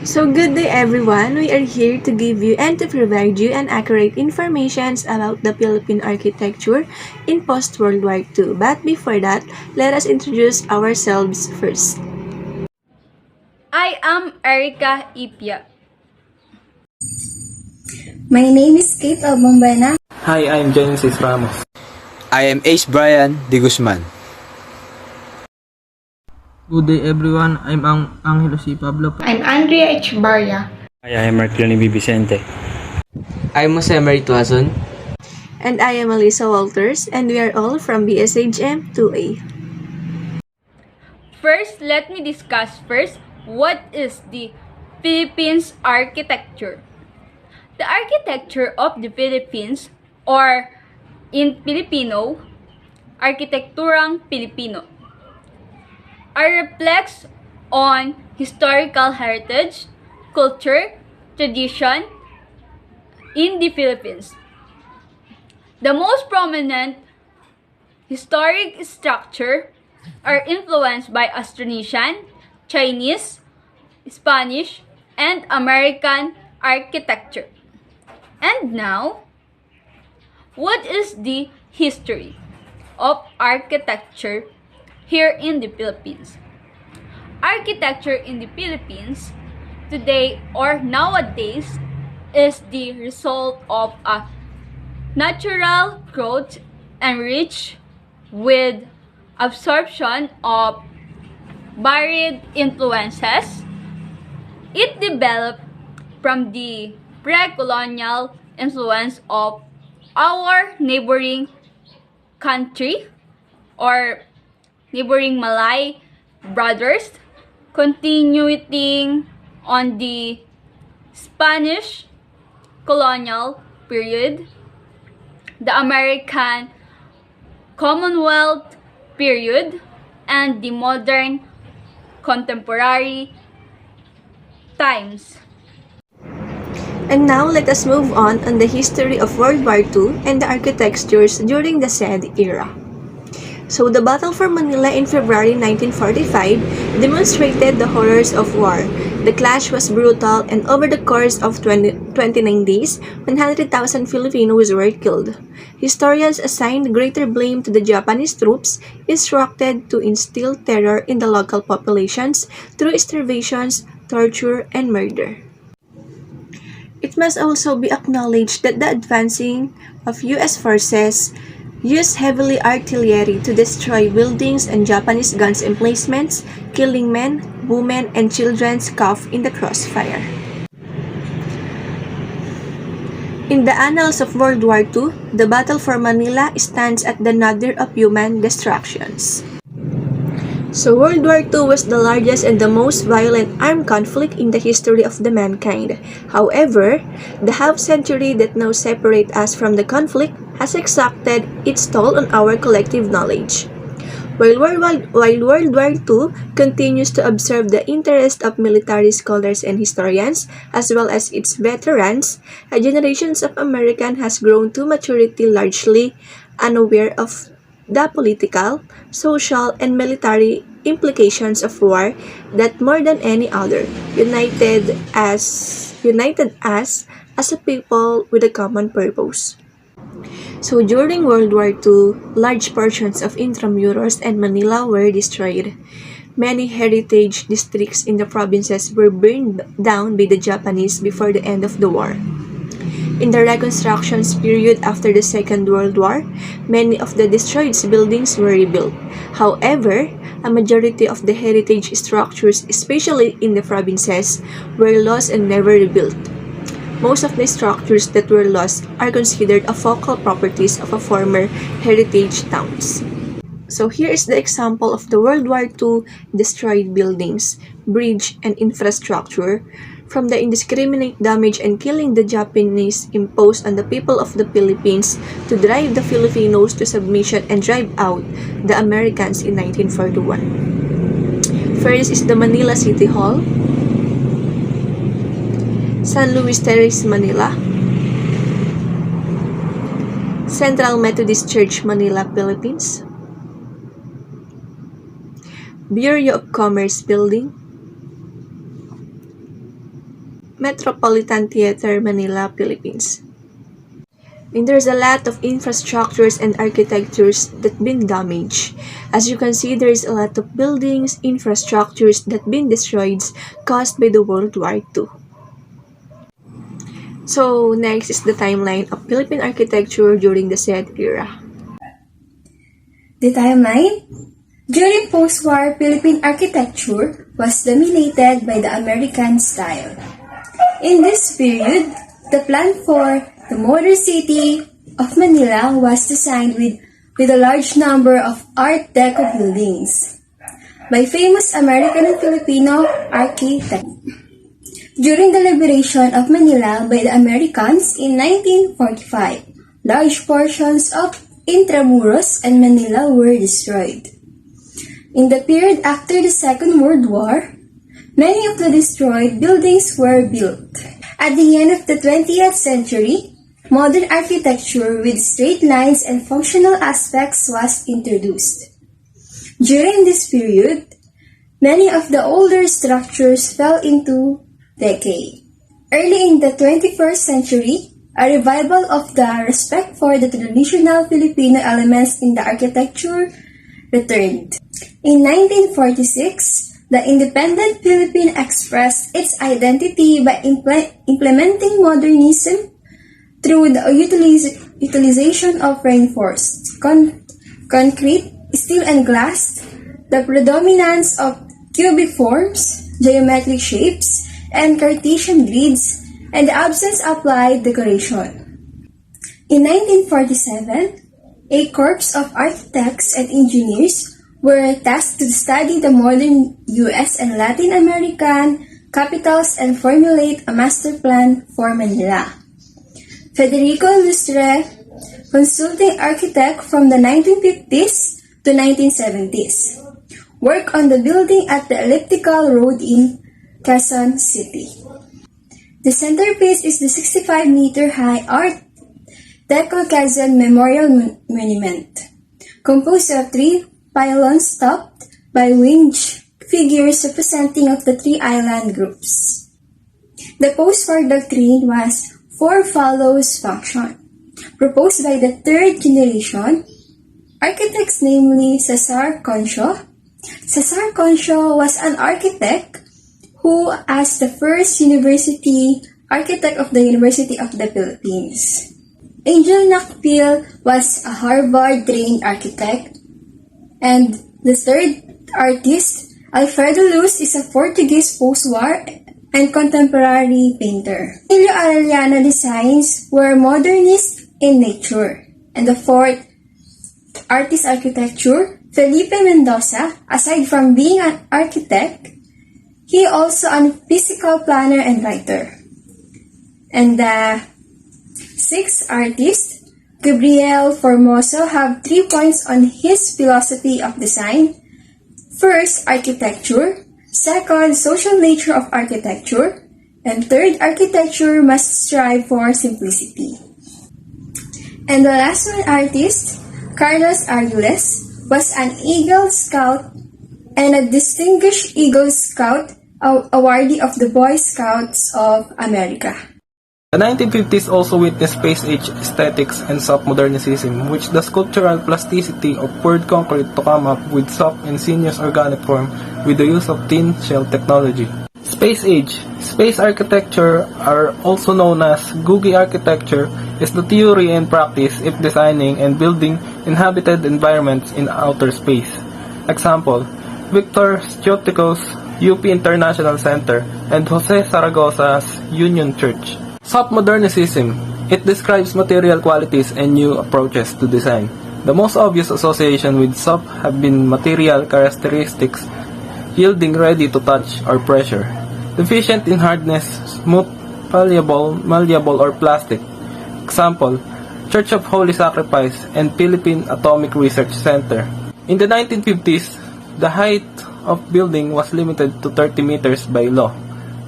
So good day everyone, we are here to give you and to provide you an accurate information about the Philippine architecture in post-World War II. But before that, let us introduce ourselves first. I am Erica Ipia. My name is Kate Albombena. Hi, I'm Genesis Ramos. I am Ace Brian de Guzman. Good day everyone, I'm Angelo C. Pablo. I'm Andrea H. Barria. Hi, I am Marcloni B. Vicente. I'm Jose Marituazon. And I am Alyssa Walters, and we are all from BSHM 2A. First, let me discuss what is the Philippines architecture. The architecture of the Philippines, or in Filipino, Arkitekturang Pilipino, reflects on historical heritage, culture, tradition in the Philippines. The most prominent historic structure are influenced by Austronesian, Chinese, Spanish, and American architecture. And now, what is the history of architecture here in the Philippines? Architecture in the Philippines today or nowadays is the result of a natural growth enriched with absorption of varied influences. It developed from the pre-colonial influence of our neighboring country or neighboring Malay brothers, continuing on the Spanish colonial period, the American Commonwealth period, and the modern contemporary times. And now let us move on the history of World War II and the architectures during the said era. So the Battle for Manila in February 1945 demonstrated the horrors of war. The clash was brutal, and over the course of 29 days, 100,000 Filipinos were killed. Historians assigned greater blame to the Japanese troops, instructed to instill terror in the local populations through starvations, torture, and murder. It must also be acknowledged that the advancing of U.S. forces used heavily artillery to destroy buildings and Japanese guns emplacements, killing men, women, and children caught in the crossfire. In the annals of World War II, the Battle for Manila stands at the nadir of human destructions. So World War II was the largest and the most violent armed conflict in the history of the mankind. However, the half-century that now separates us from the conflict has exacted its toll on our collective knowledge. While World War II continues to observe the interest of military scholars and historians, as well as its veterans, a generation of Americans has grown to maturity largely unaware of the political, social, and military implications of war that more than any other united us as a people with a common purpose. So during World War II, large portions of Intramuros and Manila were destroyed. Many heritage districts in the provinces were burned down by the Japanese before the end of the war. In the reconstruction period after the Second World War, many of the destroyed buildings were rebuilt. However, a majority of the heritage structures, especially in the provinces, were lost and never rebuilt. Most of the structures that were lost are considered a focal properties of a former heritage towns. So here is the example of the World War II destroyed buildings, bridge, and infrastructure from the indiscriminate damage and killing the Japanese imposed on the people of the Philippines to drive the Filipinos to submission and drive out the Americans in 1941. First is the Manila City Hall, San Luis Terrace, Manila, Central Methodist Church, Manila, Philippines, Bureau of Commerce Building, Metropolitan Theater, Manila, Philippines. And there's a lot of infrastructures and architectures that been damaged. As you can see, there's a lot of buildings, infrastructures that been destroyed caused by the World War II. So next is the timeline of Philippine architecture during the said era. The timeline? During post-war Philippine architecture was dominated by the American style. In this period, the plan for the modern city of Manila was designed with a large number of Art Deco buildings by famous American and Filipino architects. During the liberation of Manila by the Americans in 1945, large portions of Intramuros and Manila were destroyed. In the period after the Second World War, many of the destroyed buildings were built. At the end of the 20th century, modern architecture with straight lines and functional aspects was introduced. During this period, many of the older structures fell into decay. Early in the 21st century, a revival of the respect for the traditional Filipino elements in the architecture returned. In 1946, the independent Philippine expressed its identity by implementing modernism through the utilization of reinforced concrete, steel and glass, the predominance of cubic forms, geometric shapes, and Cartesian grids, and the absence of light decoration. In 1947, a corps of architects and engineers were tasked to study the modern U.S. and Latin American capitals and formulate a master plan for Manila. Federico Lustre, consulting architect from the 1950s to 1970s, worked on the building at the Elliptical Road in Quezon City. The centerpiece is the 65-meter-high Art Deco Quezon Memorial Monument, composed of 3 pylons topped by winged figures representing of the 3 island groups. The post-war doctrine was four follows function, proposed by the third generation architects, namely Cesar Concho. Cesar Concho was an architect who as the first university architect of the University of the Philippines. Angel Nakpil was a Harvard-trained architect, and the third artist, Alfredo Luz, is a Portuguese post-war and contemporary painter. Emilio Arellano designs were modernist in nature. And the fourth artist architecture, Felipe Mendoza, aside from being an architect, he also a physical planner and writer. And the sixth artist, Gabriel Formoso, have 3 points on his philosophy of design. First, architecture. Second, social nature of architecture. And third, architecture must strive for simplicity. And the last one artist, Carlos Arguelles, was an Eagle Scout and a distinguished Eagle Scout awardee of the Boy Scouts of America. The 1950s also witnessed space-age aesthetics and soft modernism, which the sculptural plasticity of poured concrete to come up with soft and sinuous organic form with the use of thin shell technology. Space-age, space architecture, are also known as Googie architecture, is the theory and practice of designing and building inhabited environments in outer space. Example, Victor Stiotico's UP International Center and Jose Zaragoza's Union Church. Soft modernism, it describes material qualities and new approaches to design. The most obvious association with soft have been material characteristics yielding ready to touch or pressure, deficient in hardness, smooth, malleable or plastic. Example, Church of Holy Sacrifice and Philippine Atomic Research Center. In the 1950s, the height of building was limited to 30 meters by law.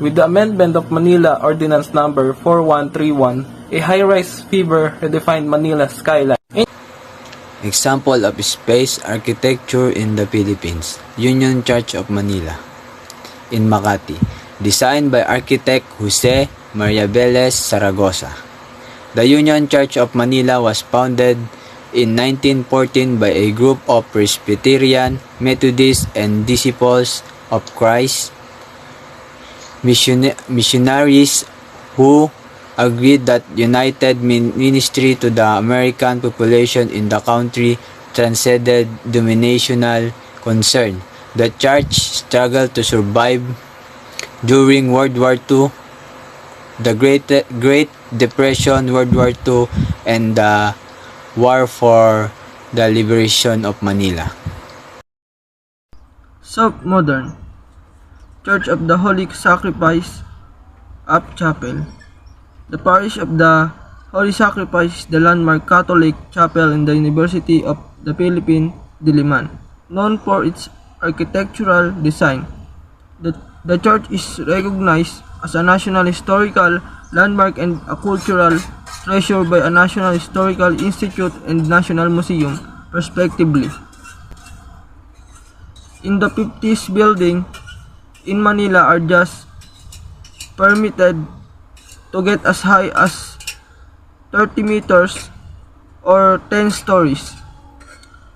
With the amendment of Manila Ordinance Number 4131, a high-rise fever redefined Manila's skyline. Example of space architecture in the Philippines, Union Church of Manila. In Makati, designed by architect Jose Maria Velez Zaragoza. The Union Church of Manila was founded in 1914 by a group of Presbyterian, Methodist, and Disciples of Christ missionaries who agreed that united ministry to the American population in the country transcended denominational concern. The church struggled to survive during World War II, the Great Depression, World War II, and the War for the Liberation of Manila. Modern Church of the Holy Sacrifice Up Chapel. The parish of the Holy Sacrifice is the landmark Catholic chapel in the University of the Philippines, Diliman, known for its architectural design. The church is recognized as a National Historical Landmark and a cultural treasure by a National Historical Institute and National Museum, respectively. In the 50s building in Manila are just permitted to get as high as 30 meters or 10 stories,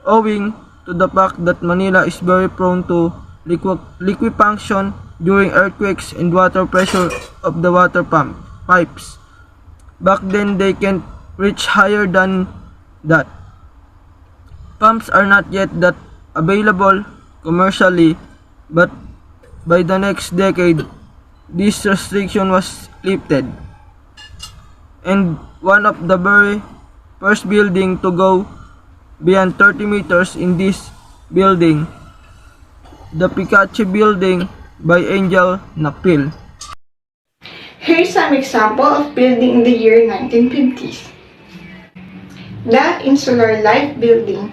owing to the fact that Manila is very prone to liquefaction during earthquakes and water pressure of the water pipes. Back then, they can't reach higher than that. Pumps are not yet that available commercially, but by the next decade, this restriction was lifted. And one of the very first building to go beyond 30 meters in this building, the Picache building by Angel Nakpil. Here's some example of building in the year 1950s. The Insular Life Building.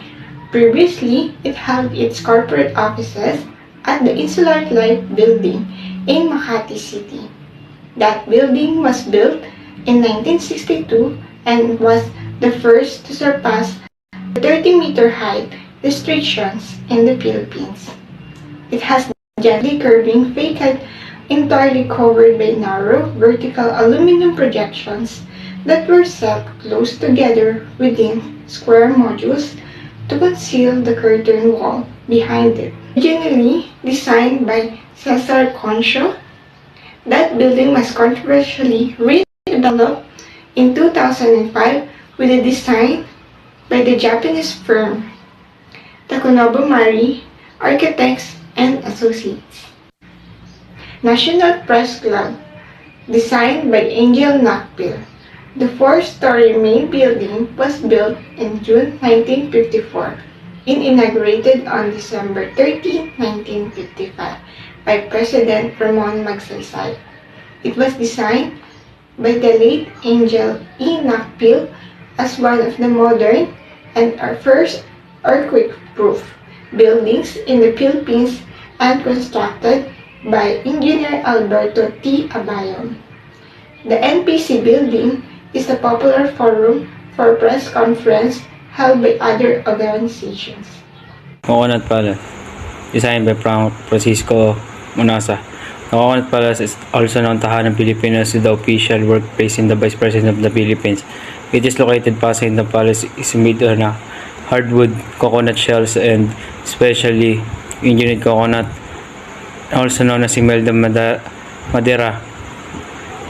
Previously, it held its corporate offices at the Insular Life Building in Makati City. That building was built in 1962 and was the first to surpass the 30-meter height restrictions in the Philippines. It has gently curving facade entirely covered by narrow vertical aluminum projections that were set close together within square modules to conceal the curtain wall behind it. Originally designed by Cesar Concho, that building was controversially redeveloped in 2005 with a design by the Japanese firm Takunobu Mari Architects and Associates. National Press Club, designed by Angel Nakpil. The four-story main building was built in June 1954 and inaugurated on December 13, 1955 by President Ramon Magsaysay. It was designed by the late Angel E. Nakpil as one of the modern and our first earthquake-proof buildings in the Philippines and constructed by Engineer Alberto T. Abayon. The NPC building is a popular forum for press conference held by other organizations. Coconut Palace, designed by Francisco Monasa. The Coconut Palace is also known tahanan ng Pilipinas, the official workplace in the Vice President of the Philippines. It is located in the palace is made on hardwood, coconut shells, and specially engineered coconut, also known as Imelda Madera.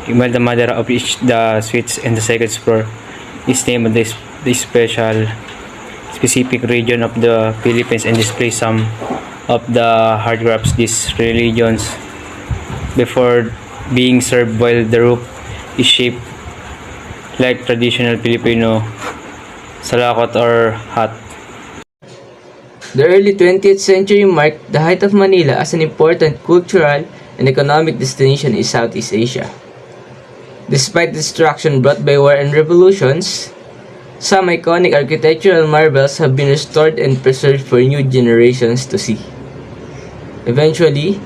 Imelda Madera of each the suites in the second floor is named this specific region of the Philippines and displays some of the hard crafts these religions before being served, while the roof is shaped like traditional Filipino salakot or hut. The early 20th century marked the height of Manila as an important cultural and economic destination in Southeast Asia. Despite destruction brought by war and revolutions, some iconic architectural marvels have been restored and preserved for new generations to see. Eventually,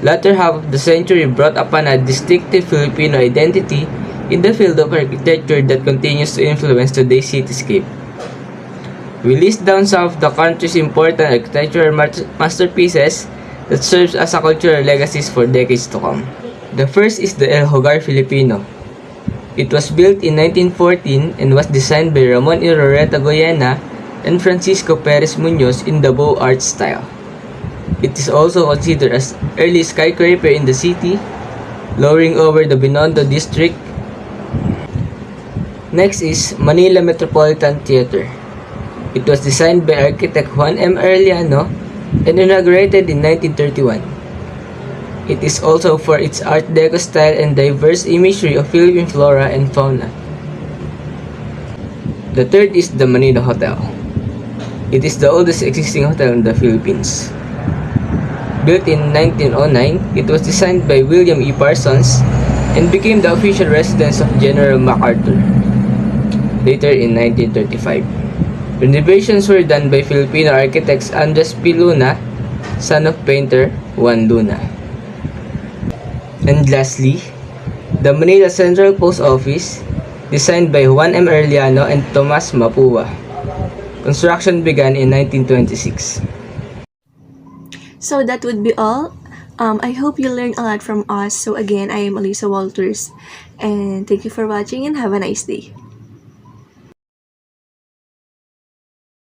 latter half of the century brought upon a distinctive Filipino identity in the field of architecture that continues to influence today's cityscape. We list down some of the country's important architectural masterpieces that serves as a cultural legacies for decades to come. The first is the El Hogar Filipino. It was built in 1914 and was designed by Ramon Iroreta Goyena and Francisco Perez Munoz in the Beaux Arts style. It is also considered as early skyscraper in the city, lowering over the Binondo district. Next is Manila Metropolitan Theater. It was designed by architect Juan M. Arellano and inaugurated in 1931. It is also for its Art Deco style and diverse imagery of Philippine flora and fauna. The third is the Manila Hotel. It is the oldest existing hotel in the Philippines. Built in 1909, it was designed by William E. Parsons and became the official residence of General MacArthur. Later in 1935, renovations were done by Filipino architects Andres P. Luna, son of painter Juan Luna. And lastly, the Manila Central Post Office, designed by Juan M. Arellano and Tomas Mapua. Construction began in 1926. So that would be all. I hope you learned a lot from us. So again, I am Alisa Walters, and thank you for watching and have a nice day.